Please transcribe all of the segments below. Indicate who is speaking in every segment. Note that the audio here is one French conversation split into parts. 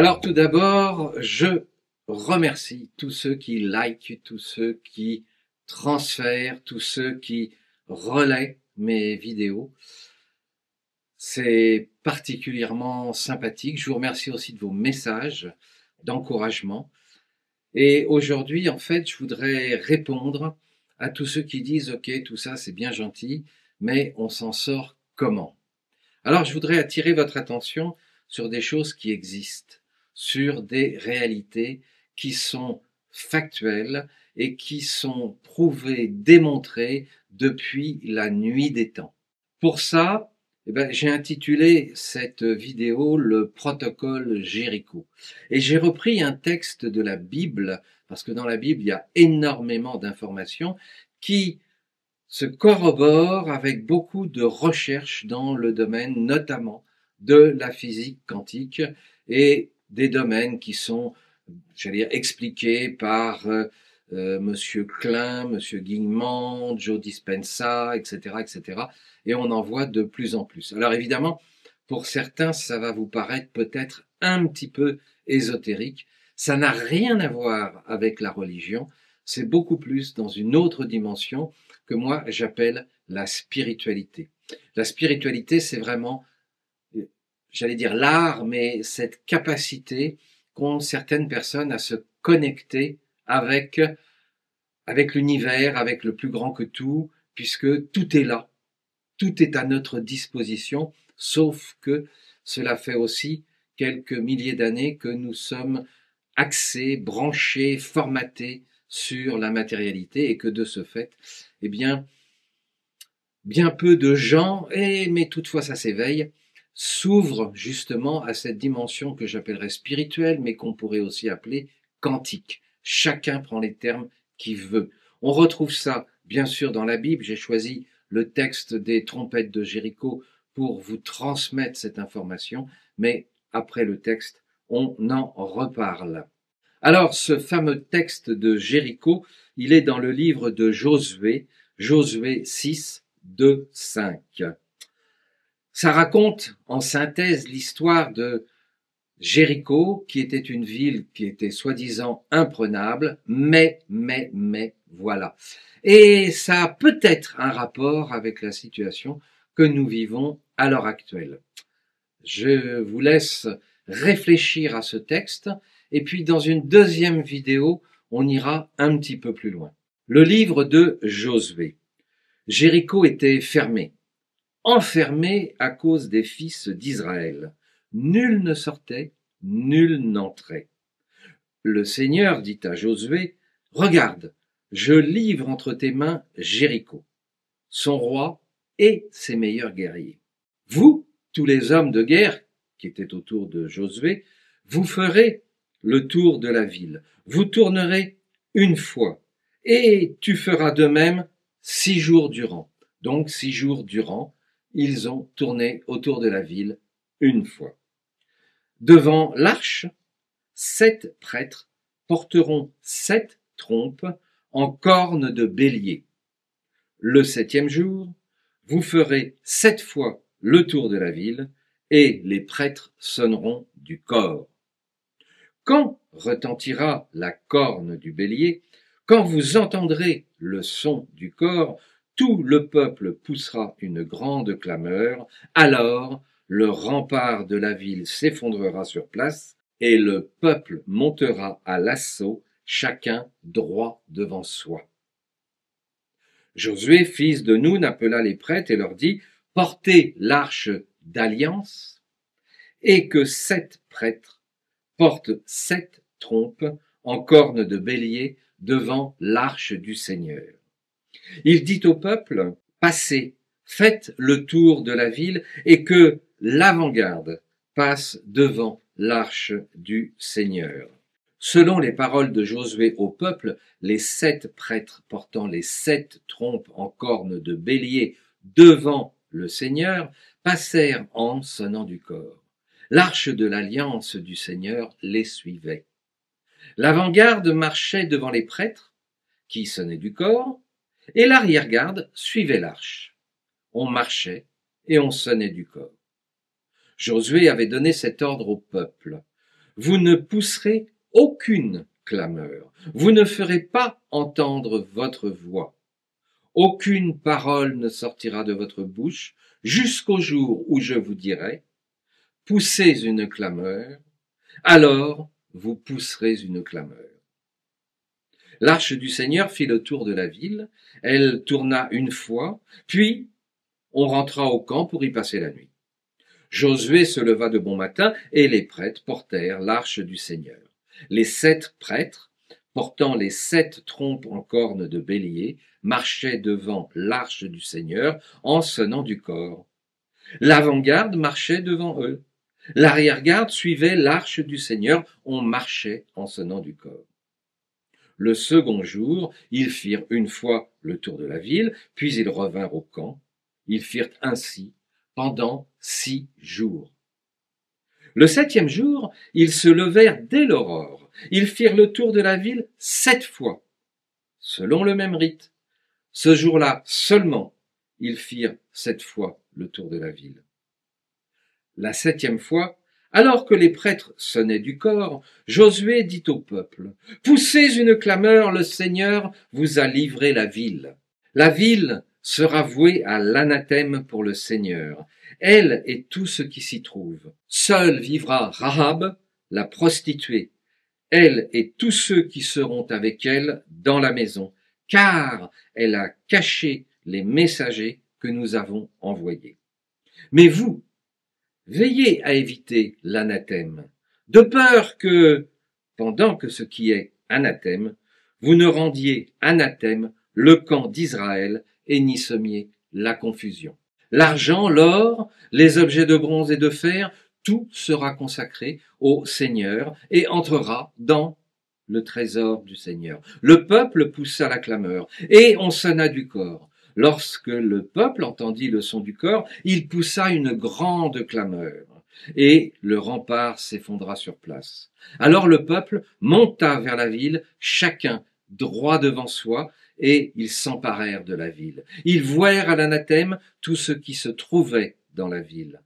Speaker 1: Alors tout d'abord, je remercie tous ceux qui likent, tous ceux qui transfèrent, tous ceux qui relaient mes vidéos. C'est particulièrement sympathique. Je vous remercie aussi de vos messages d'encouragement. Et aujourd'hui, en fait, je voudrais répondre à tous ceux qui disent « Ok, tout ça, c'est bien gentil, mais on s'en sort comment ?» Alors, je voudrais attirer votre attention sur des choses qui existent, sur des réalités qui sont factuelles et qui sont prouvées, démontrées depuis la nuit des temps. Pour ça, j'ai intitulé cette vidéo « Le protocole Jéricho ». Et j'ai repris un texte de la Bible, parce que dans la Bible, il y a énormément d'informations qui se corroborent avec beaucoup de recherches dans le domaine notamment de la physique quantique et des domaines qui sont, j'allais dire, expliqués par Monsieur Klein, Monsieur Guillemont, Joe Dispenza, etc., etc. Et on en voit de plus en plus. Alors évidemment, pour certains, ça va vous paraître peut-être un petit peu ésotérique. Ça n'a rien à voir avec la religion. C'est beaucoup plus dans une autre dimension que moi j'appelle la spiritualité. La spiritualité, c'est vraiment, j'allais dire l'art, mais cette capacité qu'ont certaines personnes à se connecter avec l'univers, avec le plus grand que tout, puisque tout est là, tout est à notre disposition, sauf que cela fait aussi quelques milliers d'années que nous sommes axés, branchés, formatés sur la matérialité et que de ce fait, bien peu de gens, mais toutefois ça s'éveille, s'ouvrent justement à cette dimension que j'appellerais spirituelle, mais qu'on pourrait aussi appeler quantique. Chacun prend les termes qu'il veut. On retrouve ça, bien sûr, dans la Bible. J'ai choisi le texte des trompettes de Jéricho pour vous transmettre cette information, mais après le texte, on en reparle. Alors, ce fameux texte de Jéricho, il est dans le livre de Josué, Josué 6, 2, 5. Ça raconte en synthèse l'histoire de Jéricho, qui était une ville qui était soi-disant imprenable, mais, voilà. Et ça a peut-être un rapport avec la situation que nous vivons à l'heure actuelle. Je vous laisse réfléchir à ce texte, et puis dans une deuxième vidéo, on ira un petit peu plus loin. Le livre de Josué. Jéricho était fermé, enfermé à cause des fils d'Israël. Nul ne sortait, nul n'entrait. Le Seigneur dit à Josué, « Regarde, je livre entre tes mains Jéricho, son roi et ses meilleurs guerriers. Vous, tous les hommes de guerre qui étaient autour de Josué, vous ferez le tour de la ville. Vous tournerez une fois, et tu feras de même 6 jours durant. » Donc 6 jours durant, ils ont tourné autour de la ville une fois. Devant l'arche, 7 prêtres porteront 7 trompes en cornes de bélier. Le 7e jour, vous ferez 7 fois le tour de la ville et les prêtres sonneront du cor. Quand retentira la corne du bélier, quand vous entendrez le son du cor, tout le peuple poussera une grande clameur, alors le rempart de la ville s'effondrera sur place et le peuple montera à l'assaut, chacun droit devant soi. Josué, fils de Nun, appela les prêtres et leur dit, « Portez l'arche d'alliance et que 7 prêtres portent 7 trompes en cornes de bélier devant l'arche du Seigneur. » Il dit au peuple, « Passez, faites le tour de la ville et que l'avant-garde passe devant l'arche du Seigneur. » Selon les paroles de Josué au peuple, les 7 prêtres portant les 7 trompes en cornes de bélier devant le Seigneur passèrent en sonnant du cor. L'arche de l'alliance du Seigneur les suivait. L'avant-garde marchait devant les prêtres, qui sonnaient du cor, et l'arrière-garde suivait l'arche. On marchait et on sonnait du cor. Josué avait donné cet ordre au peuple. vous ne pousserez aucune clameur, vous ne ferez pas entendre votre voix. Aucune parole ne sortira de votre bouche jusqu'au jour où je vous dirai, poussez une clameur, alors vous pousserez une clameur. L'arche du Seigneur fit le tour de la ville, elle tourna une fois, puis on rentra au camp pour y passer la nuit. Josué se leva de bon matin et les prêtres portèrent l'arche du Seigneur. Les 7 prêtres, portant les 7 trompes en cornes de bélier, marchaient devant l'arche du Seigneur en sonnant du cor. L'avant-garde marchait devant eux. L'arrière-garde suivait l'arche du Seigneur, on marchait en sonnant du cor. Le second jour, ils firent une fois le tour de la ville, puis ils revinrent au camp. Ils firent ainsi pendant 6 jours. Le 7e jour, ils se levèrent dès l'aurore. Ils firent le tour de la ville 7 fois, selon le même rite. Ce jour-là seulement, ils firent 7 fois le tour de la ville. La 7e fois, alors que les prêtres sonnaient du cor, Josué dit au peuple, « Poussez une clameur, le Seigneur vous a livré la ville. La ville sera vouée à l'anathème pour le Seigneur, elle et tout ce qui s'y trouve. Seule vivra Rahab, la prostituée, elle et tous ceux qui seront avec elle dans la maison, car elle a caché les messagers que nous avons envoyés. Mais vous, veillez à éviter l'anathème, de peur que, pendant que ce qui est anathème, vous ne rendiez anathème le camp d'Israël et n'y semiez la confusion. L'argent, l'or, les objets de bronze et de fer, tout sera consacré au Seigneur et entrera dans le trésor du Seigneur. Le peuple poussa la clameur et on sonna du cor. Lorsque le peuple entendit le son du cor, il poussa une grande clameur et le rempart s'effondra sur place. Alors le peuple monta vers la ville, chacun droit devant soi, et ils s'emparèrent de la ville. Ils vouèrent à l'anathème tout ce qui se trouvait dans la ville.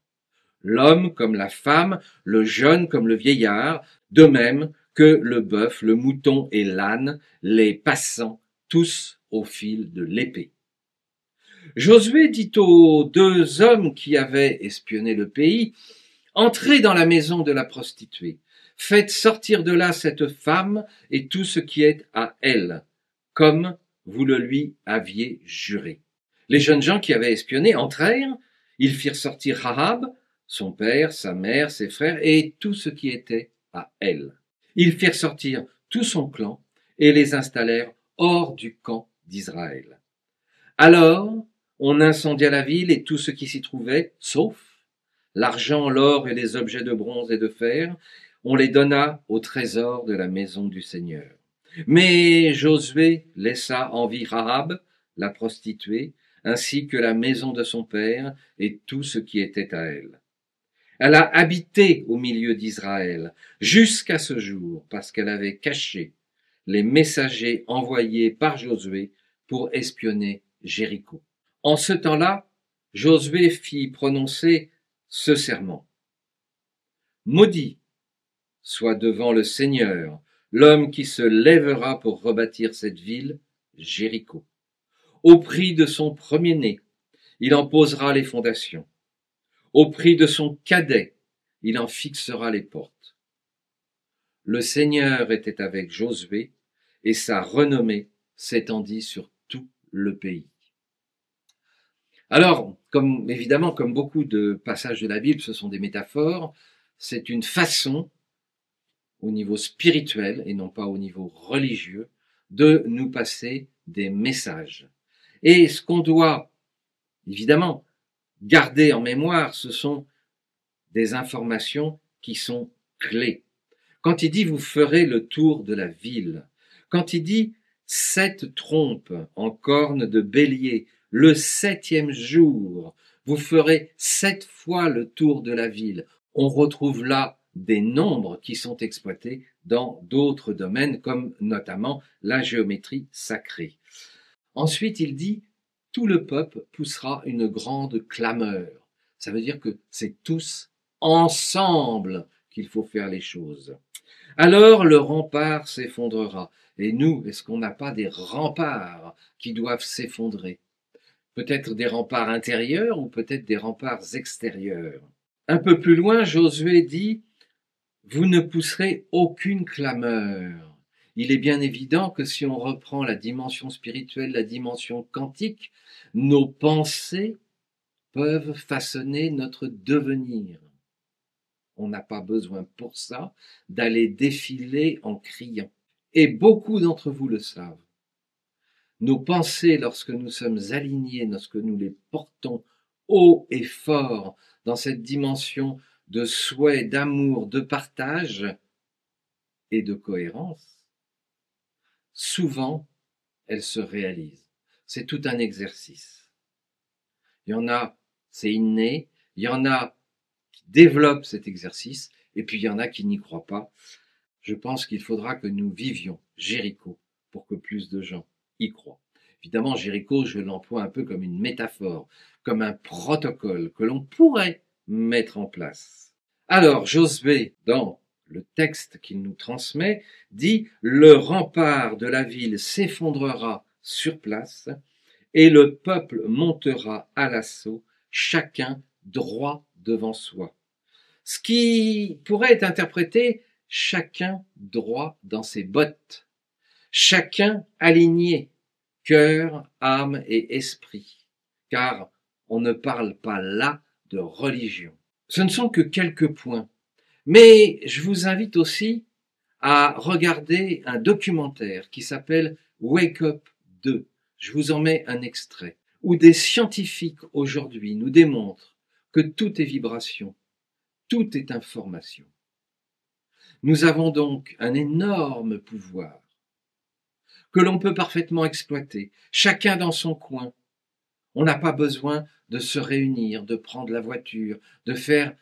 Speaker 1: L'homme comme la femme, le jeune comme le vieillard, de même que le bœuf, le mouton et l'âne, les passants, tous au fil de l'épée. Josué dit aux 2 hommes qui avaient espionné le pays, « Entrez dans la maison de la prostituée, faites sortir de là cette femme et tout ce qui est à elle, comme vous le lui aviez juré. » Les jeunes gens qui avaient espionné entrèrent, ils firent sortir Rahab, son père, sa mère, ses frères et tout ce qui était à elle. Ils firent sortir tout son clan et les installèrent hors du camp d'Israël. Alors, on incendia la ville et tout ce qui s'y trouvait, sauf l'argent, l'or et les objets de bronze et de fer, on les donna au trésor de la maison du Seigneur. Mais Josué laissa en vie Rahab, la prostituée, ainsi que la maison de son père et tout ce qui était à elle. Elle a habité au milieu d'Israël jusqu'à ce jour parce qu'elle avait caché les messagers envoyés par Josué pour espionner Jéricho. En ce temps-là, Josué fit prononcer ce serment. Maudit soit devant le Seigneur l'homme qui se lèvera pour rebâtir cette ville, Jéricho. Au prix de son premier-né, il en posera les fondations. Au prix de son cadet, il en fixera les portes. Le Seigneur était avec Josué et sa renommée s'étendit sur tout le pays. Alors, évidemment, comme beaucoup de passages de la Bible, ce sont des métaphores, c'est une façon, au niveau spirituel et non pas au niveau religieux, de nous passer des messages. Et ce qu'on doit, évidemment, garder en mémoire, ce sont des informations qui sont clés. Quand il dit « vous ferez le tour de la ville », quand il dit « 7 trompes en cornes de bélier », le 7e jour, vous ferez 7 fois le tour de la ville. On retrouve là des nombres qui sont exploités dans d'autres domaines, comme notamment la géométrie sacrée. Ensuite, il dit « tout le peuple poussera une grande clameur ». Ça veut dire que c'est tous ensemble qu'il faut faire les choses. Alors le rempart s'effondrera. Et nous, est-ce qu'on n'a pas des remparts qui doivent s'effondrer? Peut-être des remparts intérieurs ou peut-être des remparts extérieurs. Un peu plus loin, Josué dit: vous ne pousserez aucune clameur. Il est bien évident que si on reprend la dimension spirituelle, la dimension quantique, nos pensées peuvent façonner notre devenir. On n'a pas besoin pour ça d'aller défiler en criant. Et beaucoup d'entre vous le savent. Nos pensées, lorsque nous sommes alignés, lorsque nous les portons haut et fort dans cette dimension de souhait, d'amour, de partage et de cohérence, souvent elles se réalisent. C'est tout un exercice. Il y en a, c'est inné, il y en a qui développent cet exercice, et puis il y en a qui n'y croient pas. Je pense qu'il faudra que nous vivions Jéricho pour que plus de gens y croient. Évidemment, Jéricho, je l'emploie un peu comme une métaphore, comme un protocole que l'on pourrait mettre en place. Alors, Josué, dans le texte qu'il nous transmet, dit: le rempart de la ville s'effondrera sur place et le peuple montera à l'assaut, chacun droit devant soi. Ce qui pourrait être interprété: chacun droit dans ses bottes, chacun aligné, cœur, âme et esprit, car on ne parle pas là de religion. Ce ne sont que quelques points, mais je vous invite aussi à regarder un documentaire qui s'appelle Wake Up 2. Je vous en mets un extrait, où des scientifiques aujourd'hui nous démontrent que tout est vibration, tout est information. Nous avons donc un énorme pouvoir que l'on peut parfaitement exploiter, chacun dans son coin. On n'a pas besoin de se réunir, de prendre la voiture, de faire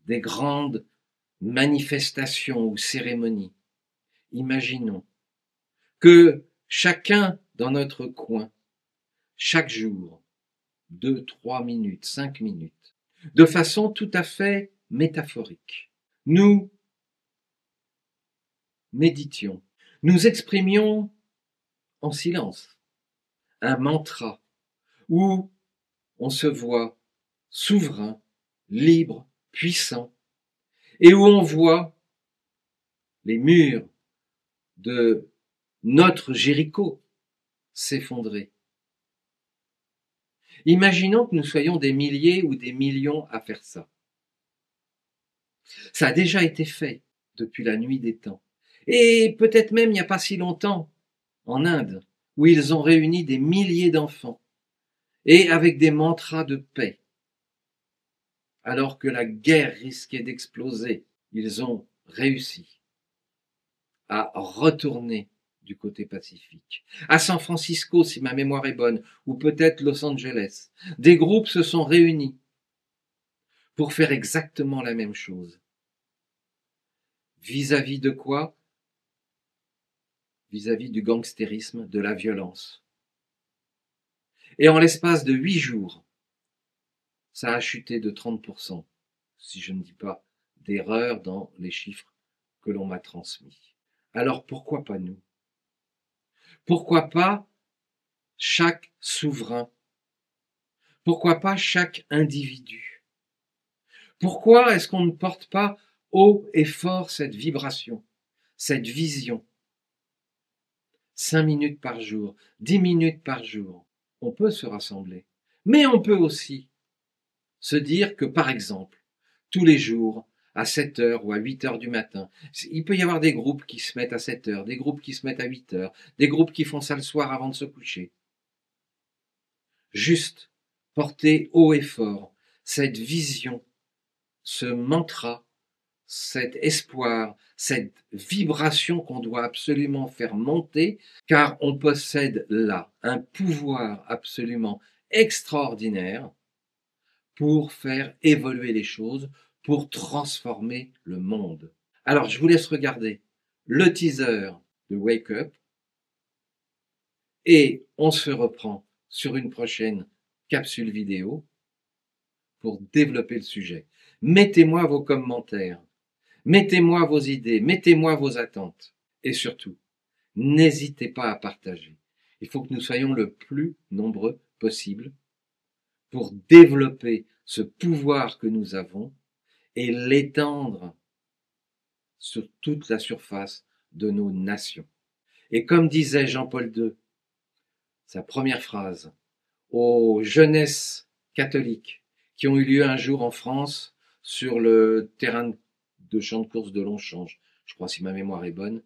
Speaker 1: des grandes manifestations ou cérémonies. Imaginons que chacun dans notre coin, chaque jour, 2, 3 minutes, 5 minutes, de façon tout à fait métaphorique, nous méditions, nous exprimions en silence un mantra où on se voit souverain, libre, puissant, et où on voit les murs de notre Jéricho s'effondrer. Imaginons que nous soyons des milliers ou des millions à faire ça. Ça a déjà été fait depuis la nuit des temps. Et peut-être même il n'y a pas si longtemps, en Inde, où ils ont réuni des milliers d'enfants, et avec des mantras de paix. Alors que la guerre risquait d'exploser, ils ont réussi à retourner du côté pacifique. À San Francisco, si ma mémoire est bonne, ou peut-être Los Angeles, des groupes se sont réunis pour faire exactement la même chose. Vis-à-vis de quoi? Vis-à-vis du gangstérisme, de la violence. Et en l'espace de 8 jours, ça a chuté de 30%, si je ne dis pas d'erreur dans les chiffres que l'on m'a transmis. Alors pourquoi pas nous? Pourquoi pas chaque souverain? Pourquoi pas chaque individu? Pourquoi est-ce qu'on ne porte pas haut et fort cette vibration, cette vision? 5 minutes par jour, 10 minutes par jour, on peut se rassembler. Mais on peut aussi se dire que, par exemple, tous les jours, à 7 heures ou à 8 heures du matin, il peut y avoir des groupes qui se mettent à 7 heures, des groupes qui se mettent à 8 heures, des groupes qui font ça le soir avant de se coucher. Juste porter haut et fort cette vision, ce mantra, cet espoir, cette vibration qu'on doit absolument faire monter, car on possède là un pouvoir absolument extraordinaire pour faire évoluer les choses, pour transformer le monde. Alors, je vous laisse regarder le teaser de Wake Up et on se reprend sur une prochaine capsule vidéo pour développer le sujet. Mettez-moi vos commentaires. Mettez-moi vos idées, mettez-moi vos attentes. Et surtout, n'hésitez pas à partager. Il faut que nous soyons le plus nombreux possible pour développer ce pouvoir que nous avons et l'étendre sur toute la surface de nos nations. Et comme disait Jean-Paul II, sa première phrase, aux jeunesses catholiques qui ont eu lieu un jour en France sur le terrain de champ de course de Longchamp, je crois si ma mémoire est bonne,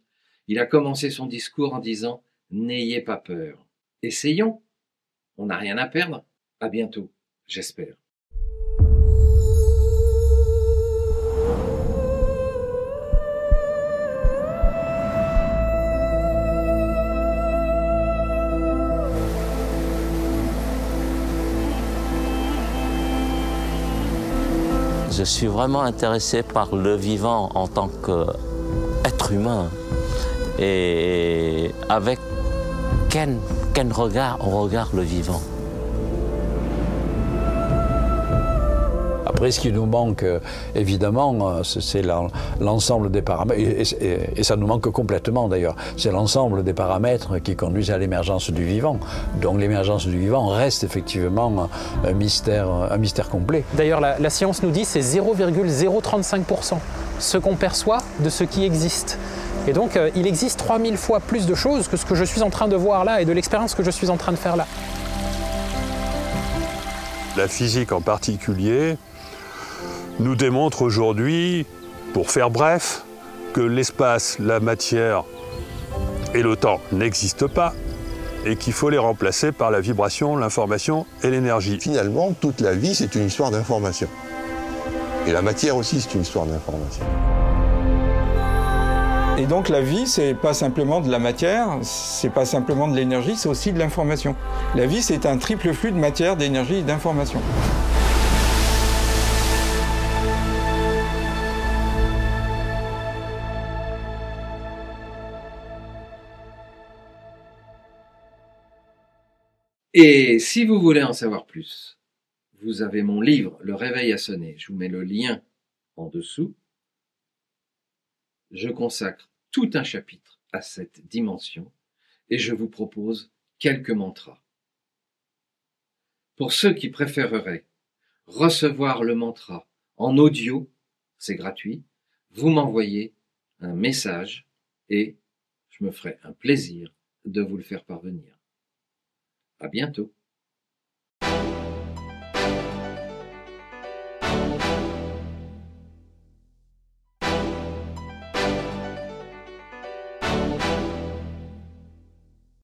Speaker 1: il a commencé son discours en disant « N'ayez pas peur, essayons, on n'a rien à perdre, à bientôt, j'espère ».
Speaker 2: Je suis vraiment intéressé par le vivant en tant qu'être humain et avec quel regard on regarde le vivant.
Speaker 3: Après, ce qui nous manque, évidemment, c'est l'ensemble des paramètres, et ça nous manque complètement d'ailleurs, c'est l'ensemble des paramètres qui conduisent à l'émergence du vivant. Donc l'émergence du vivant reste effectivement un mystère complet.
Speaker 4: D'ailleurs, la science nous dit que c'est 0,035% ce qu'on perçoit de ce qui existe. Et donc, il existe 3000 fois plus de choses que ce que je suis en train de voir là et de l'expérience que je suis en train de faire là.
Speaker 5: La physique en particulier nous démontre aujourd'hui, pour faire bref, que l'espace, la matière et le temps n'existent pas et qu'il faut les remplacer par la vibration, l'information et l'énergie.
Speaker 6: Finalement, toute la vie, c'est une histoire d'information. Et la matière aussi, c'est une histoire d'information.
Speaker 7: Et donc la vie, c'est pas simplement de la matière, c'est pas simplement de l'énergie, c'est aussi de l'information. La vie, c'est un triple flux de matière, d'énergie et d'information.
Speaker 1: Et si vous voulez en savoir plus, vous avez mon livre « Le réveil a sonné ». Je vous mets le lien en dessous. Je consacre tout un chapitre à cette dimension et je vous propose quelques mantras. Pour ceux qui préféreraient recevoir le mantra en audio, c'est gratuit, vous m'envoyez un message et je me ferai un plaisir de vous le faire parvenir. À bientôt.